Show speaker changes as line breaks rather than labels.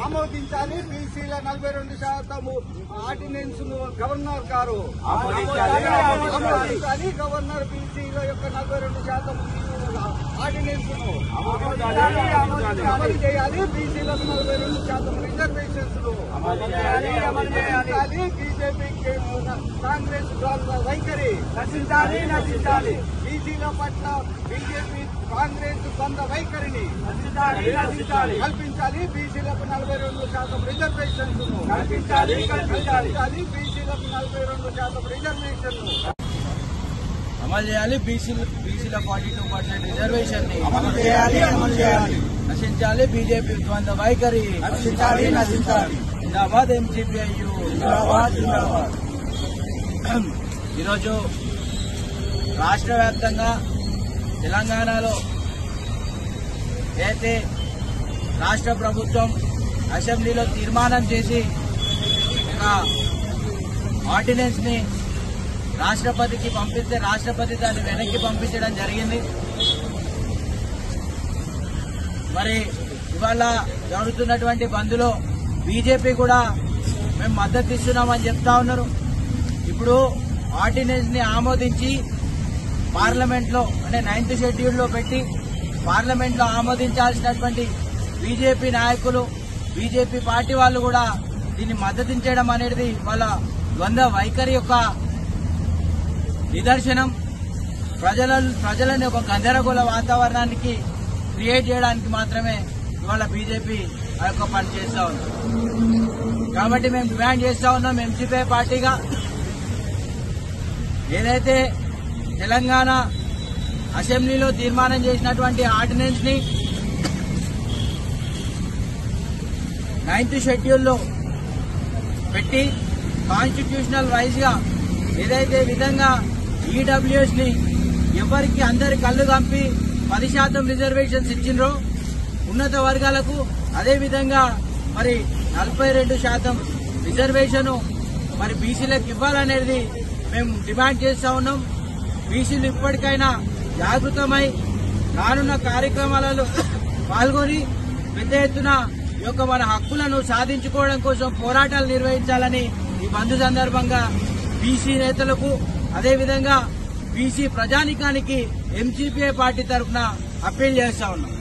ఆమోదించాలి బీసీల 42% ఆర్డినెన్స్ ను గవర్నర్ గారు ఆమోదించాలి. గవర్నర్ బీసీల యొక్క 42% ఆర్డినెన్స్ ను అమలు చేయాలి. బీసీలకు 42% రిజర్వేషన్స్ ను అమలు చేయాలి. బీజేపీ కాంగ్రెస్ వైఖరి నశించాలి. బీసీల పట్ల బీజేపీ కాంగ్రెస్ బంధ వైఖరిని కల్పించాలి. బీసీలకు 42% రిజర్వేషన్స్ కల్పించాలి. బీసీలకు 42% రిజర్వేషన్
అమలు చేయాలి. బీసీల 42% రిజర్వేషన్ ని
అమలు చేయాలి.
నశించాలి. బీజేపీ ద్వంద్వ వైఖరి
నశించాలి.
జిందాబాద్ ఎంసీపీఐయు. ఈరోజు రాష్ట్ర వ్యాప్తంగా తెలంగాణలో అయితే రాష్ట్ర ప్రభుత్వం అసెంబ్లీలో తీర్మానం చేసి ఒక ఆర్డినెన్స్ ని రాష్ట్రపతికి పంపిస్తే రాష్ట్రపతి దాన్ని వెనక్కి పంపించడం జరిగింది. మరి ఇవాళ జరుగుతున్నటువంటి బంద్లో బీజేపీ కూడా మేము మద్దతు ఇస్తున్నామని చెప్తా ఉన్నారు. ఇప్పుడు ఆర్డినెన్స్ ని ఆమోదించి పార్లమెంట్ లో అంటే 9th షెడ్యూల్లో పెట్టి పార్లమెంట్ లో ఆమోదించాల్సినటువంటి బీజేపీ నాయకులు బీజేపీ పార్టీ వాళ్ళు కూడా దీన్ని మద్దతించడం అనేది వాళ్ళ ద్వంద్వ వైఖరి యొక్క నిదర్శనం. ప్రజలని ఒక గందరగోళ వాతావరణానికి క్రియేట్ చేయడానికి మాత్రమే ఇవాళ బీజేపీ ఆ యొక్క పని చేస్తా ఉంది. కాబట్టి మేము డిమాండ్ చేస్తా ఉన్నాం ఎంసీపీ పార్టీగా ఏదైతే తెలంగాణ అసెంబ్లీలో తీర్మానం చేసినటువంటి ఆర్డినెన్స్ ని 9th షెడ్యూల్లో పెట్టి కాన్స్టిట్యూషనల్ వైజ్ గా ఏదైతే విధంగా ఈడబ్ల్యూఎస్ ని ఎవరికి అందరి కళ్లు కంపి 10% రిజర్వేషన్స్ ఇచ్చిండ్రో ఉన్నత వర్గాలకు అదేవిధంగా మరి 42% రిజర్వేషన్ మరి బీసీలకు ఇవ్వాలనేది మేము డిమాండ్ చేస్తా ఉన్నాం. బీసీలు ఇప్పటికైనా జాగృతమై రానున్న కార్యక్రమాలలో పాల్గొని పెద్ద ఎత్తున ఈ యొక్క మన హక్కులను సాధించుకోవడం కోసం పోరాటాలు నిర్వహించాలని ఈ బంద్ సందర్భంగా బీసీ నేతలకు అదేవిధంగా బీసీ ప్రజానికానికి ఎంసీపీ పార్టీ తరఫున అప్పీల్ చేస్తా ఉన్నాం.